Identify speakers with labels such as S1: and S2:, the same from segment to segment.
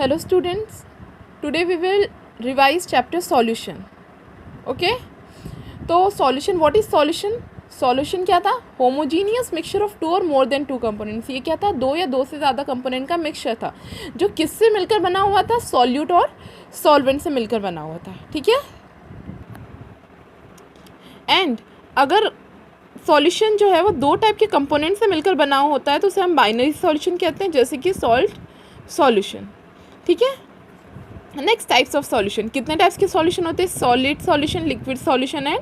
S1: Hello students, today we will revise chapter solution. Okay, तो solution, what is solution? Solution क्या था? Homogeneous mixture of two or more than two components. ये क्या था? दो या दो से ज़्यादा कंपोनेंट का मिक्सचर था जो किससे मिलकर बना हुआ था? सॉल्यूट और सॉल्वेंट से मिलकर बना हुआ था. ठीक है. एंड अगर सॉल्यूशन जो है वो दो टाइप के कंपोनेंट से मिलकर बना होता है तो उसे हम बाइनरी सॉल्यूशन कहते हैं, जैसे कि सॉल्ट सॉल्यूशन. ठीक है. Next types of solution. कितने टाइप्स के सॉल्यूशन होते हैं? Solid solution, liquid solution and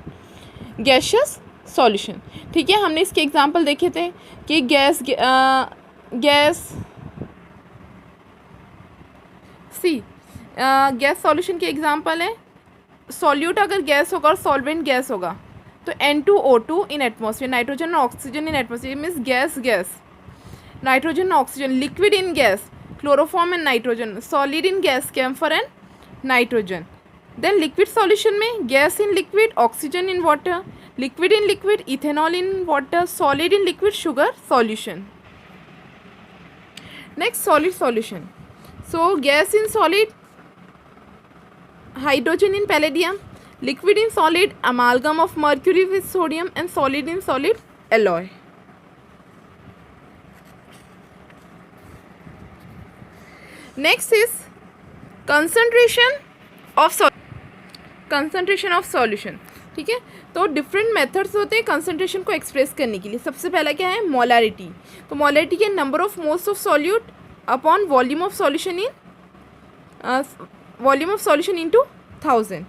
S1: gaseous solution. ठीक है. हमने इसके एग्जांपल देखे थे कि गैस सॉल्यूशन के एग्जांपल है सॉल्यूट अगर गैस होगा और सॉल्वेंट गैस होगा तो N2O2 इन एटमॉस्फेयर, नाइट्रोजन और oxygen in atmosphere means gas, nitrogen oxygen. Liquid in gas, chloroform and nitrogen. Solid in gas, camphor and nitrogen. Then liquid solution में gas in liquid, oxygen in water, liquid in liquid, ethanol in water, solid in liquid, sugar solution. Next solid solution. So gas in solid, hydrogen in palladium, liquid in solid, amalgam of mercury with sodium, and solid in solid, alloy. Next is concentration of solution. ठीक है. तो different methods होते हैं concentration को express करने के लिए. सबसे पहला क्या है? मोलारिटी. तो मोलारिटी के number of moles of solute upon volume of solution into 1000.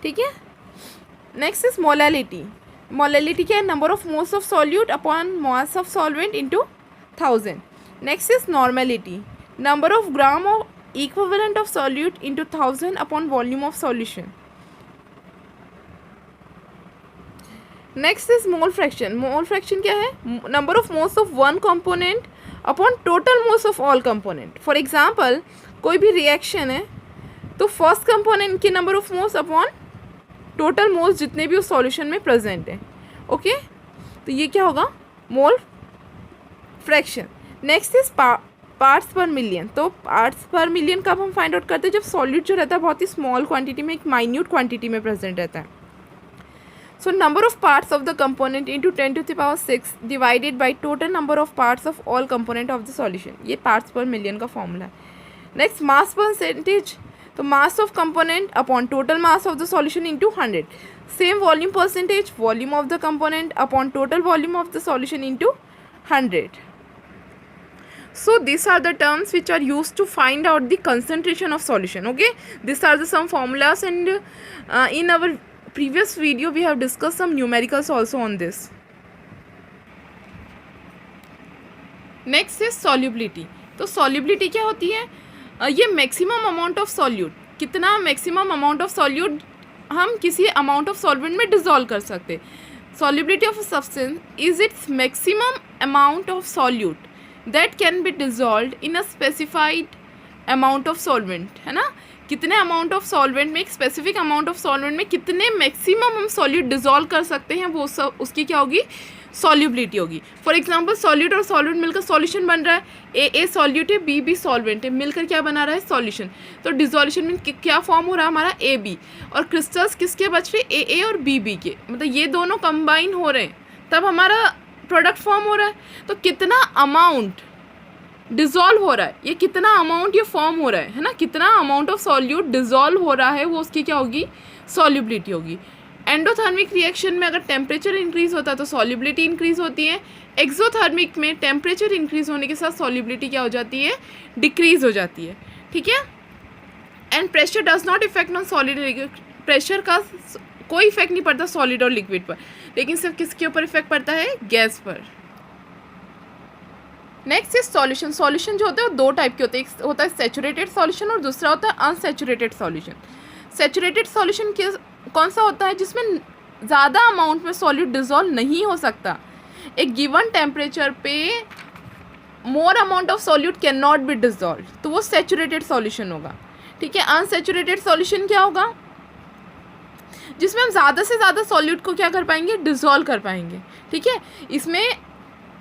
S1: ठीक है. Next is molality. मोलालिटी क्या है? Number of moles of solute upon mass of solvent into 1000. Next is normality. Number of gram of equivalent of solute into 1000 upon volume of solution. Next is mole fraction. Mole fraction क्या है? Number of moles of one component upon total moles of all component. For example कोई भी reaction है तो first component के number of moles upon total moles जितने भी उस सॉल्यूशन में प्रेजेंट हैं. ओके. तो ये क्या होगा? Mole fraction. Next is parts पर मिलियन. तो पार्ट्स पर मिलियन कब हम फाइंड आउट करते हैं? जब सॉल्यूट जो रहता है बहुत ही स्मॉल क्वांटिटी में, एक माइन्यूट क्वांटिटी में प्रेजेंट रहता है. So number of parts of the component into 10⁶ divided by total number of parts of all component of the solution. ये पार्ट्स पर मिलियन का फॉर्मूला है. Next mass percentage. तो mass of component upon total mass of the solution into 100. Same volume percentage, volume of the component upon total volume of the solution into 100. So these are the terms which are used to find out the concentration of solution. Okay, these are the some formulas, and in our previous video we have discussed some numericals also on this. Next is solubility. तो solubility क्या होती है? ये maximum amount of solute, कितना maximum amount of solute हम किसी amount of solvent में dissolve कर सकते. Solubility of a substance is its maximum amount of solute that can be dissolved in a specified amount of solvent. है ना. कितने amount of solvent में, एक स्पेसिफिक अमाउंट ऑफ सॉल्वेंट में कितने मैक्सिमम हम सॉल्यूट डिसॉल्व कर सकते हैं, वो सब उसकी क्या होगी? सॉल्युबिलिटी होगी. फॉर एग्जांपल सॉल्यूट और सॉल्वेंट मिलकर सॉल्यूशन बन रहा है. ए सॉल्यूट है, बी सॉल्वेंट है, मिलकर क्या बना रहा है? सॉल्यूशन. तो डिसॉल्यूशन में क्या फॉर्म हो रहा है हमारा? A B. और क्रिस्टल्स किसके बच रहे? ए और बी के. मतलब ये दोनों कंबाइन हो रहे हैं तब हमारा प्रोडक्ट फॉर्म हो रहा है. तो कितना अमाउंट डिसॉल्व हो रहा है, ये कितना अमाउंट ये फॉर्म हो रहा है ना, कितना अमाउंट ऑफ सॉल्यूट डिसॉल्व हो रहा है, वो उसकी क्या होगी? सॉल्युबिलिटी होगी. एंडोथर्मिक रिएक्शन में अगर टेम्परेचर इंक्रीज होता है तो सॉल्युबिलिटी इंक्रीज होती है. एक्सोथर्मिक में टेम्परेचर इंक्रीज होने के साथ सॉल्युबिलिटी क्या हो जाती है? डिक्रीज हो जाती है. ठीक है. And pressure does not effect on solid. Pressure का कोई इफेक्ट नहीं पड़ता सॉलिड और लिक्विड पर, लेकिन सिर्फ किसके ऊपर इफेक्ट पड़ता है? गैस पर. Next is solution. सॉल्यूशन जो होते हैं वो दो टाइप के होते हैं. एक होता है सैचुरेटेड सॉल्यूशन और दूसरा होता है अनसैचुरेटेड सॉल्यूशन. सैचुरेटेड सॉल्यूशन कौन सा होता है? जिसमें ज़्यादा अमाउंट में सॉल्यूट डिसॉल्व नहीं हो सकता. एक गिवन टेम्परेचर पे मोर amount of solute can not be dissolve, तो वो सैचुरेटेड सॉल्यूशन होगा. ठीक है. अनसैचुरेटेड सॉल्यूशन क्या होगा? जिसमें हम ज़्यादा से ज़्यादा सॉल्यूट को क्या कर पाएंगे? डिसॉल्व कर पाएंगे. ठीक है. इसमें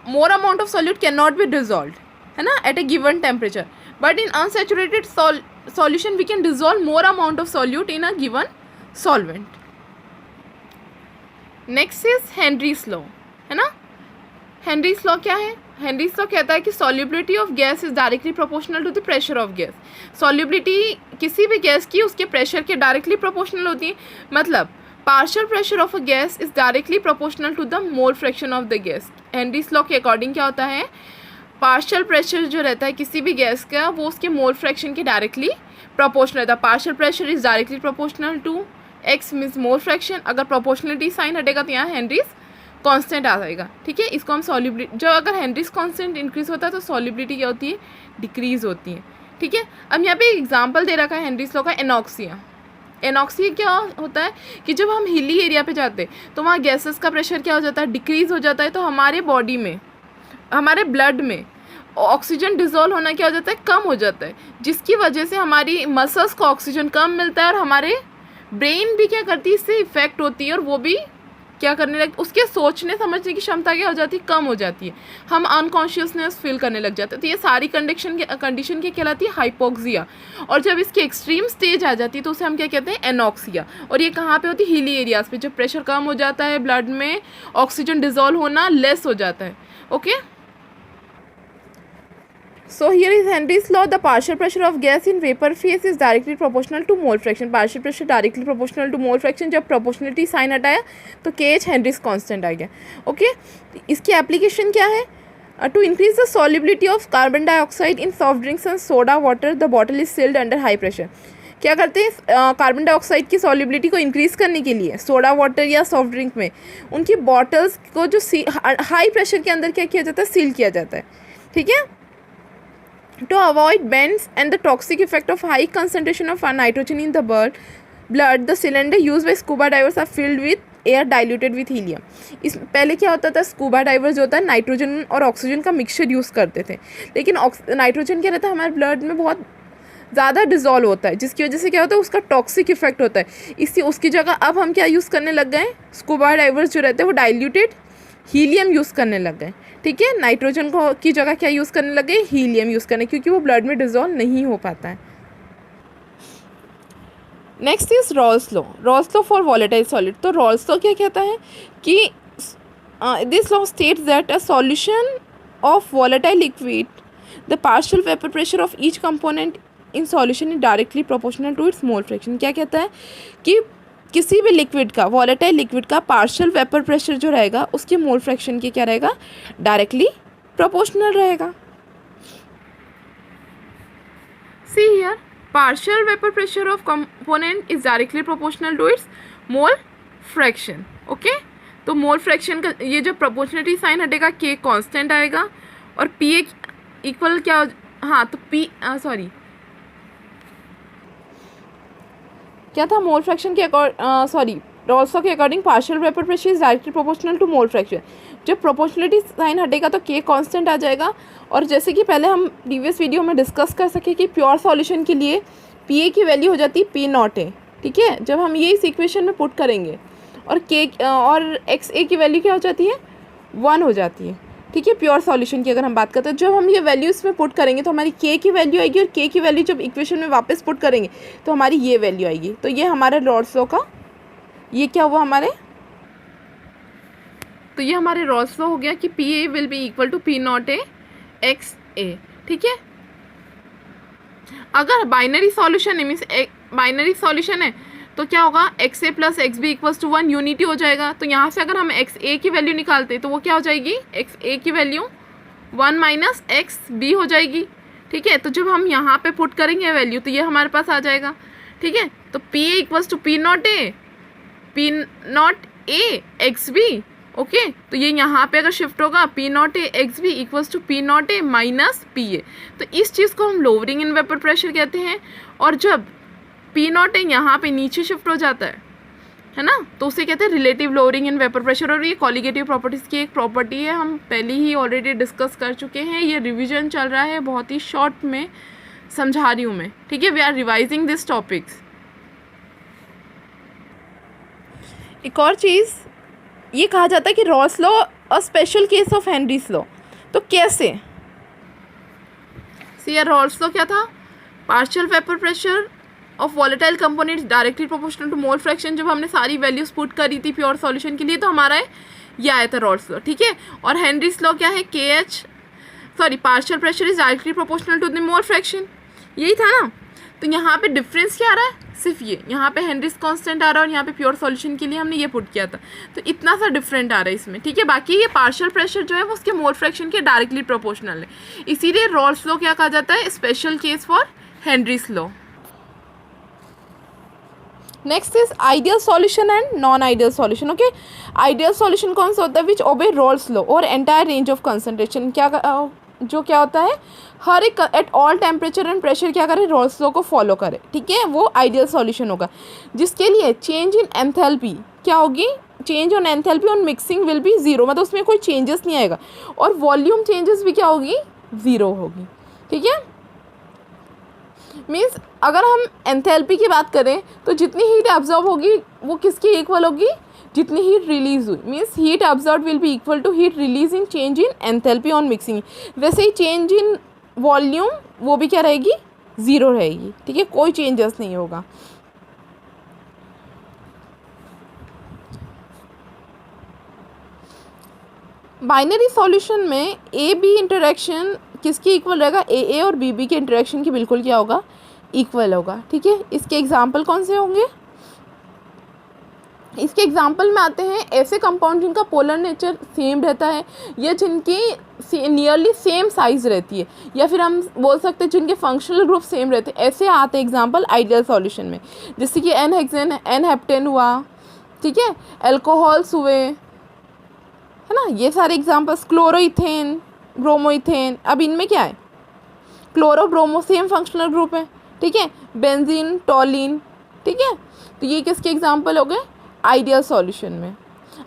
S1: more amount of solute can not be dissolve, है ना, at a given temperature. But in unsaturated solution we can dissolve more amount of solute in a given solvent. Next is Henry's law, है ना. Henry's law क्या है? Henry's law कहता है कि solubility of gas is directly proportional to the pressure of gas. Solubility किसी भी gas की उसके प्रेशर के डायरेक्टली प्रोपोर्शनल होती है. मतलब partial pressure of a gas is directly proportional to the mole fraction of the gas. Henry's law के according क्या होता है, पार्शियल प्रेशर जो रहता है किसी भी गैस का वो उसके मोल फ्रैक्शन के डायरेक्टली प्रोपोर्शनल रहता है. Partial pressure is directly proportional to X means mole fraction. अगर प्रोपोर्शनलिटी साइन हटेगा तो यहाँ हेनरीज कांस्टेंट आ जाएगा. ठीक है, इसको हम सॉल्युबिलिटी, जब अगर हेनरीज कांस्टेंट इंक्रीज होता है तो सॉल्युबिलिटी क्या होती है, डिक्रीज होती है. ठीक है, अब यहाँ पे एग्जांपल दे रखा है हेनरीज लॉ का, एनॉक्सिया. एनॉक्सिया क्या होता है कि जब हम हिली एरिया पे जाते हैं तो वहाँ गैसेस का प्रेशर क्या हो जाता है, डिक्रीज हो जाता है. तो हमारे बॉडी में, हमारे ब्लड में ऑक्सीजन डिजोल्व होना क्या हो जाता है, कम हो जाता है, जिसकी वजह से हमारी मसल्स को ऑक्सीजन कम मिलता है और हमारे ब्रेन भी क्या करती है, इससे इफेक्ट होती है और वो भी क्या करने लगती, उसके सोचने समझने की क्षमता क्या हो जाती है, कम हो जाती है. हम अनकॉन्शियसनेस फील करने लग जाते हैं. तो ये सारी कंडीशन के कहलाती है हाइपोक्सिया. और जब इसकी एक्सट्रीम स्टेज आ जाती है तो उसे हम क्या कहते हैं, एनॉक्सिया. और ये कहाँ पे होती है, हिली एरियाज पे. जब प्रेशर कम हो जाता है ब्लड में, ऑक्सीजन डिजोल्व होना लेस हो जाता है. Okay, so here is Henry's law. The partial pressure of gas in vapor phase is directly proportional to mole fraction. Partial pressure directly proportional to mole fraction. जब proportionality sign हटाया तो KH Henry's constant आ गया. Okay, इसकी application क्या है, to increase the solubility of carbon dioxide in soft drinks and soda water, the bottle is sealed under high pressure. क्या करते हैं, कार्बन डाइऑक्साइड की सॉल्युबिलिटी को इंक्रीज़ करने के लिए सोडा वाटर या सॉफ्ट ड्रिंक में उनकी बॉटल्स को जो हाई प्रेशर के अंदर क्या किया जाता है, सील किया जाता है. ठीक है, to avoid bends and the toxic effect of high concentration of nitrogen in the blood, the cylinder used by scuba divers are filled with air diluted with helium. इस पहले क्या होता था, स्कूबा डाइवर्स जो होता है नाइट्रोजन और oxygen का मिक्सचर यूज़ करते थे, लेकिन नाइट्रोजन क्या रहता है, हमारे ब्लड में बहुत ज़्यादा डिजोल्व होता है, जिसकी वजह से क्या होता है, उसका टॉक्सिक इफेक्ट होता है. इससे उसकी जगह अब हम क्या यूज़ करने लग गए, स्कूबा डाइवर्स जो रहते हैं वो डाइल्यूटेड हीलियम यूज़ करने लग गए. ठीक है, नाइट्रोजन को की जगह क्या यूज़ करने लगे, हीलियम यूज़ करने, क्योंकि वो ब्लड में डिजोल्व नहीं हो पाता है. Next is Raoult's law. Raoult's law for volatile solid. तो रॉल्स लॉ क्या कहता है कि this law states that a solution of volatile liquid, the partial vapour pressure of each component in solution is directly proportional to its mole fraction. क्या कहता है कि किसी भी लिक्विड का, वॉलेटाइल लिक्विड का पार्शियल वेपर प्रेशर जो रहेगा उसके मोल फ्रैक्शन के क्या रहेगा, डायरेक्टली प्रोपोर्शनल रहेगा. See here, partial vapour pressure of component is directly proportional to its mole fraction. Okay, तो मोल फ्रैक्शन का ये जो प्रोपोर्शनलिटी साइन हटेगा, के कांस्टेंट आएगा और पी ए इक्वल क्या, हाँ तो पी सॉरी क्या था, मोल फ्रैक्शन के रॉल्स लॉ के according partial vapour pressure is directly proportional to mole fraction. जब प्रोपोर्शनलिटी साइन हटेगा तो के कांस्टेंट आ जाएगा. और जैसे कि पहले हम प्रीवियस वीडियो में डिस्कस कर सके कि प्योर सॉल्यूशन के लिए पी ए की वैल्यू हो जाती है पी नॉट ए. ठीक है, जब हम ये इस इक्वेशन में पुट करेंगे और के और एक्स ए की वैल्यू क्या हो जाती है, 1 हो जाती है. ठीक है, प्योर सॉल्यूशन की अगर हम बात करते हैं, जब हम ये वैल्यू इसमें पुट करेंगे तो हमारी के की वैल्यू आएगी और के की वैल्यू जब इक्वेशन में वापस पुट करेंगे तो हमारी ये वैल्यू आएगी. तो ये हमारे रॉल्स लॉ का, ये क्या हुआ हमारे, तो ये हमारे रॉल्स लॉ हो गया कि P A will be equal to P naught A X A. ठीक है, अगर बाइनरी सॉल्यूशन है, मीन्स बाइनरी सॉल्यूशन है तो क्या होगा, X A plus X B equals to 1 unity हो जाएगा. तो यहाँ से अगर हम एक्स ए की वैल्यू निकालते तो वो क्या हो जाएगी, एक्स ए की वैल्यू 1 माइनस एक्स बी हो जाएगी. ठीक है, तो जब हम यहाँ पे पुट करेंगे वैल्यू तो ये हमारे पास आ जाएगा. ठीक है, तो P A equals to P naught A X B. Okay, तो ये यहाँ पे अगर शिफ्ट होगा P naught A X B equals to P naught A minus P A. तो इस चीज़ को हम लोअरिंग इन वेपर प्रेशर कहते हैं. और जब पी नॉट ए यहाँ पे नीचे शिफ्ट हो जाता है ना, तो उसे कहते हैं relative lowering in vapour pressure. और ये कॉलिगेटिव प्रॉपर्टीज़ की एक प्रॉपर्टी है, हम पहले ही ऑलरेडी डिस्कस कर चुके हैं. ये रिवीजन चल रहा है, बहुत ही शॉर्ट में समझा रही हूँ मैं. ठीक है, we are revising this topics. एक और चीज़ ये कहा जाता है कि Raoult's law a special case of Henry's law. तो कैसे, सी रॉल्स लॉ क्या था, partial vapour pressure of volatile components directly proportional to mole fraction. जब हमने सारी वैल्यूज पुट करी थी प्योर सॉल्यूशन के लिए तो हमारा ये आया था रॉल्स लॉ, ठीक है। और हेनरीज लॉ क्या है, partial pressure is directly proportional to the mole fraction, यही था ना। तो यहाँ पे डिफरेंस क्या आ रहा है, सिर्फ ये, यहाँ पे हेनरीज कांस्टेंट आ रहा है और यहाँ पे प्योर सॉल्यूशन के लिए हमने ये पुट किया था, तो इतना सा डिफरेंट आ रहा है इसमें, ठीक है। बाकी ये पार्शियल प्रेशर जो है वो उसके मोल फ्रैक्शन के डायरेक्टली प्रोपोर्शनल है, इसीलिए रॉल्स लॉ क्या कहा जाता है, special case for Henry's law. Next is ideal solution and non ideal solution. Okay, ideal solution कौन सा होता है, विच ओबे रॉल्स लॉ और एंटायर रेंज ऑफ कंसंट्रेशन, जो क्या होता है, हर एक at all temperature and pressure क्या करे, रॉल्स लॉ को फॉलो करे, ठीक है, वो आइडियल सॉल्यूशन होगा। जिसके लिए चेंज इन एंथैल्पी क्या होगी, change on enthalpy on mixing will be zero, मतलब उसमें कोई चेंजेस नहीं आएगा, और वॉल्यूम चेंजेस भी क्या होगी, ज़ीरो होगी, ठीक है। मीन्स अगर हम एंथैल्पी की बात करें तो जितनी हीट एब्जॉर्ब होगी वो किसकी इक्वल होगी, जितनी हीट रिलीज हुई, means heat absorb will be equal to heat release in change in enthalpy on mixing. वैसे ही चेंज इन वॉल्यूम वो भी क्या रहेगी, ज़ीरो रहेगी, ठीक है, कोई चेंजेस नहीं होगा। बाइनरी सॉल्यूशन में ए बी इंटरेक्शन किसकी इक्वल रहेगा, ए और बी के इंटरेक्शन की बिल्कुल क्या होगा, इक्वल होगा, ठीक है। इसके एग्जाम्पल कौन से होंगे, इसके एग्जाम्पल में आते हैं ऐसे कंपाउंड जिनका पोलर नेचर सेम रहता है या जिनकी नियरली सेम साइज रहती है, या फिर हम बोल सकते हैं जिनके फंक्शनल ग्रुप सेम रहते हैं, ऐसे आते हैं एग्जाम्पल आइडियल सॉल्यूशन में, जैसे कि एन हेक्सेन एन हेप्टेन हुआ, ठीक है, एल्कोहल्स हुए, है ना, ये सारे एग्जाम्पल्स, क्लोरोइथेन, ब्रोमोइथेन। अब इनमें क्या है, chloro bromo same functional group है, ठीक है, बेंजीन टॉलिन, ठीक है, तो ये किसके एग्जाम्पल हो गए, आइडियल सॉल्यूशन में।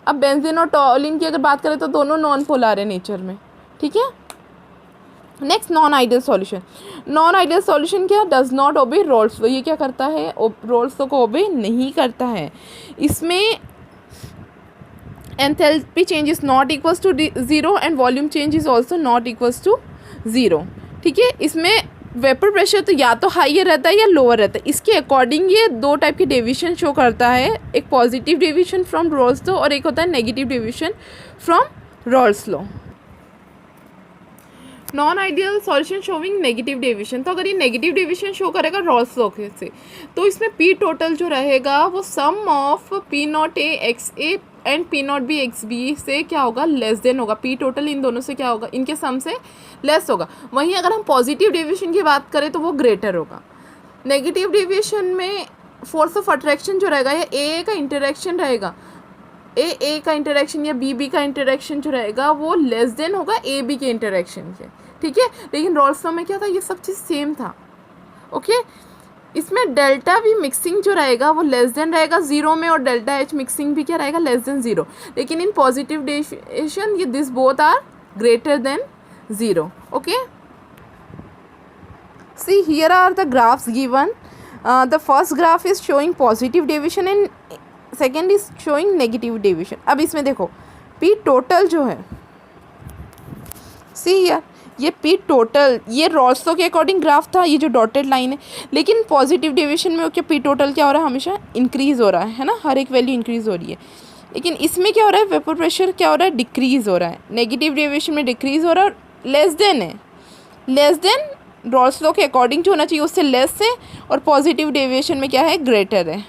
S1: अब बेंजीन और टॉलिन की अगर बात करें तो दोनों नॉन पोलर है नेचर में, ठीक है। Next non ideal solution, non ideal solution क्या, does not obey Raoult's law, ये क्या करता है, रॉल्स लॉ को ओबे नहीं करता है। इसमें enthalpy change is not equals to zero and volume change is also not equals to zero, ठीक है। इसमें वेपर प्रेशर तो या तो हाइयर रहता है या लोअर रहता है, इसके अकॉर्डिंग ये दो टाइप के डेविएशन शो करता है, एक positive deviation from Raoult's law और एक होता है negative deviation from Raoult's law. Non ideal solution showing negative deviation, तो अगर ये नेगेटिव डेविएशन शो करेगा रॉल्स लॉ से, तो इसमें पी टोटल जो रहेगा वो sum of P naught A X A and P naught B X B से क्या होगा, लेस देन होगा, पी टोटल इन दोनों से क्या होगा, इनके सम से लेस होगा। वहीं अगर हम पॉजिटिव डेविएशन की बात करें तो वो ग्रेटर होगा। नेगेटिव डेविएशन में फोर्स ऑफ अट्रैक्शन जो रहेगा या ए का इंटरेक्शन रहेगा, ए का इंटरेक्शन या बी का इंटरेक्शन जो रहेगा वो लेस देन होगा ए बी के इंटरेक्शन के, ठीक है। लेकिन रॉल्स लॉ में क्या था, ये सब चीज़ सेम था, ओके। इसमें डेल्टा वी मिक्सिंग जो रहेगा वो लेस देन रहेगा ज़ीरो में, और डेल्टा एच मिक्सिंग भी क्या रहेगा, लेस देन ज़ीरो। लेकिन इन पॉजिटिव डेविएशन ये this both are greater than zero, okay. See here are the graphs given, the first graph is showing positive deviation and second is showing negative deviation. अब इसमें देखो P total जो है, see here ये P total, ये Raoult's law के according graph था, ये जो डॉटेड लाइन है, लेकिन पॉजिटिव डेविएशन में क्या पी टोटल क्या हो रहा है, हमेशा इंक्रीज़ हो रहा है ना, हर एक वैल्यू इंक्रीज़ हो रही है। लेकिन इसमें क्या हो रहा है, वेपर प्रेशर क्या हो रहा है, डिक्रीज़ हो रहा है। नेगेटिव डेविएशन में डिक्रीज़ हो रहा है और लेस देन है, लेस देन रॉल्स लॉ के अकॉर्डिंग जो होना चाहिए उससे लेस है, और पॉजिटिव डेविएशन में क्या है, ग्रेटर है।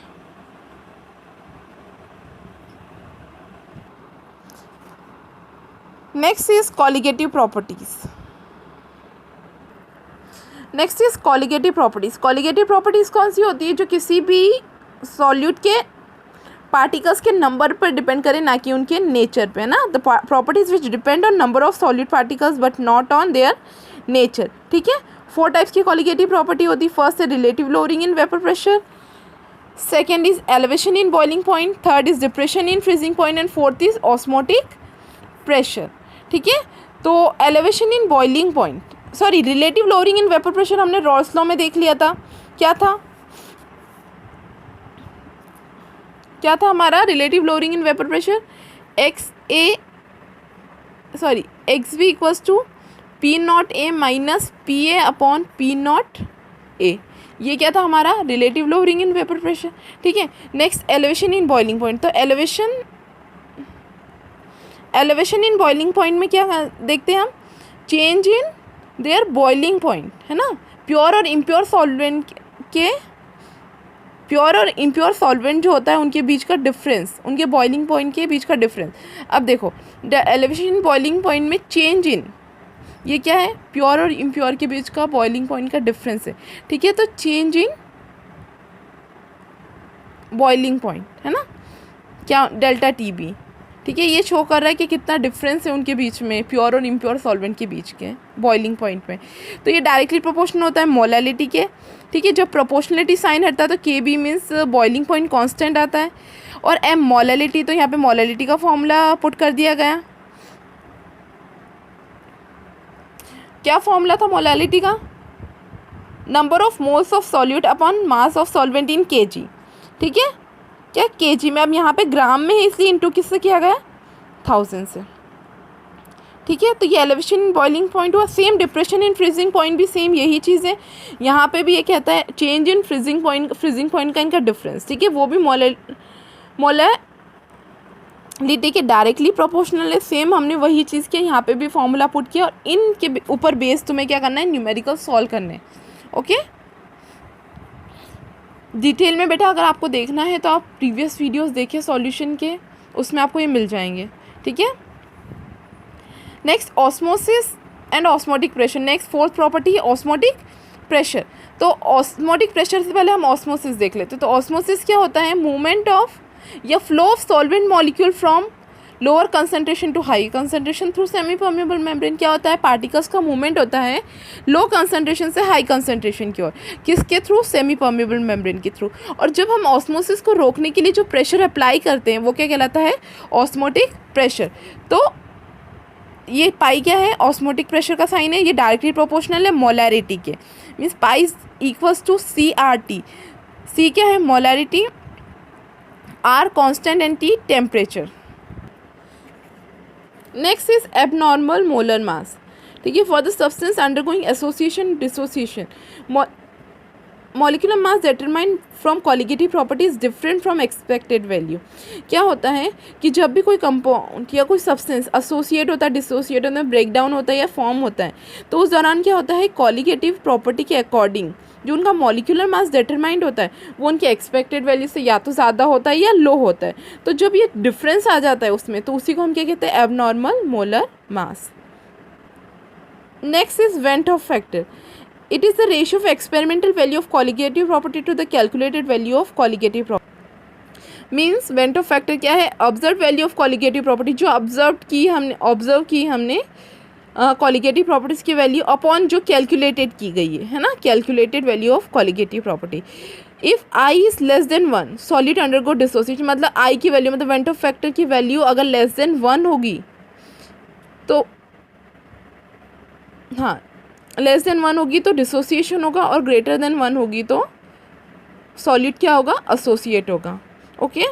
S1: Next is colligative properties, next is colligative properties. Colligative properties कौन सी होती है, जो किसी भी सॉल्यूट के पार्टिकल्स के नंबर पर डिपेंड करे, ना कि उनके नेचर पे, ना। The properties which depend on number of solute particles but not on their nature, ठीक है। 4 टाइप्स की कॉलिगेटिव प्रॉपर्टी होती है। फर्स्ट है relative lowering in vapour pressure, second is elevation in boiling point, third is depression in freezing point and fourth is osmotic pressure, ठीक है। तो elevation in boiling point, sorry relative lowering in vapour pressure हमने Raoult's law में देख लिया था, क्या था हमारा relative lowering in vapour pressure, X B equals to P naught A minus P A upon P naught A. ये क्या था हमारा relative lowering in vapour pressure, ठीक है। Next elevation in boiling point, तो एलिवेशन इन बॉइलिंग पॉइंट में क्या देखते हैं हम, change in their boiling point, है ना। प्योर और इम्प्योर सॉल्वेंट जो होता है उनके बीच का डिफरेंस, उनके बॉइलिंग पॉइंट के बीच का डिफरेंस। अब देखो the elevation in boiling point में चेंज इन, ये क्या है, प्योर और इम्प्योर के बीच का बॉइलिंग पॉइंट का डिफरेंस है, ठीक है। तो चेंज इन बॉइलिंग पॉइंट, है ना, क्या डेल्टा टी बी, ठीक है। ये शो कर रहा है कि कितना डिफरेंस है उनके बीच में, प्योर और इम्प्योर सॉल्वेंट के बीच के बॉइलिंग पॉइंट में। तो ये डायरेक्टली प्रोपोर्शनल होता है मोलैलिटी के, ठीक है। जब प्रोपोर्शनलिटी साइन हटता है तो K B means boiling point constant आता है, और एम मोलैलिटी, तो यहाँ पे मोलैलिटी का फॉर्मूला पुट कर दिया गया। क्या फॉर्मूला था मोलैलिटी का, number of moles of solute upon mass of solvent in KG, ठीक है। क्या केजी में, अब यहाँ पे ग्राम में है इसलिए इनटू किससे किया गया, 1000 से, ठीक है। तो ये एलिवेशन इन बॉइलिंग पॉइंट हुआ। Same depression in freezing point भी सेम यही चीज़ है, यहाँ पे भी ये कहता है चेंज इन फ्रीजिंग पॉइंट का इनका डिफरेंस, ठीक है, वो भी मोलैलिटी के डायरेक्टली प्रोपोर्शनल है। सेम हमने वही चीज़ किया, यहाँ पे भी फॉर्मूला पुट किया, और इनके ऊपर बेस तुम्हें क्या करना है, न्यूमेरिकल सॉल्व करने हैं, ओके। डिटेल में बेटा अगर आपको देखना है तो आप प्रीवियस वीडियोस देखिए सॉल्यूशन के, उसमें आपको ये मिल जाएंगे, ठीक है। Next osmosis and osmotic pressure, next fourth property है ऑस्मोटिक प्रेशर। तो ऑस्मोटिक प्रेशर से पहले हम ऑस्मोसिस देख लेते हैं। तो ऑस्मोसिस क्या होता है, मूवमेंट ऑफ या flow of solvent molecule from lower concentration to high concentration through semi permeable membrane. क्या होता है, पार्टिकल्स का मूवमेंट होता है लो कंसंट्रेशन से हाई कंसंट्रेशन की ओर, किसके थ्रू, सेमी परमेबल मेम्ब्रेन के थ्रू। और जब हम ऑस्मोसिस को रोकने के लिए जो प्रेशर अप्लाई करते हैं वो क्या कहलाता है, ऑस्मोटिक प्रेशर। तो ये पाई क्या है, ऑस्मोटिक प्रेशर का साइन है, ये डायरेक्टली प्रोपोर्शनल है मोलैरिटी के, means pi equals to CRT। C क्या है, molarity, R constant and T temperature. Next is abnormal molar mass, ठीक है, for the substance undergoing association dissociation molecular mass determined from colligative properties different from expected value. क्या होता है कि जब भी कोई कंपाउंड या कोई सब्सटेंस एसोसिएट होता है, डिसोसिएट होता है, ब्रेक डाउन होता है या फॉर्म होता है, तो उस दौरान क्या होता है, कॉलिगेटिव प्रॉपर्टी के अकॉर्डिंग जो उनका मॉलिक्यूलर मास डिटरमाइंड होता है वो उनके एक्सपेक्टेड वैल्यू से या तो ज़्यादा होता है या लो होता है। तो जब ये डिफरेंस आ जाता है उसमें, तो उसी को हम क्या कहते हैं, abnormal molar mass. Next is went of factor, it is the ratio of experimental value of colligative property to the calculated value of colligative property। Means went of factor क्या है, observe value of colligative property, जो observe की हमने colligative properties की value upon जो calculated की गई है ना, calculated value of colligative property. If I is less than 1 solid undergo dissociation, मतलब आई की वैल्यू, मतलब वेंट ऑफ फैक्टर की वैल्यू अगर लेस देन 1 होगी तो, हाँ, लेस देन 1 होगी तो डिसोसिएशन होगा, और ग्रेटर देन 1 होगी तो सॉलिड क्या होगा, एसोसिएट होगा, ओके।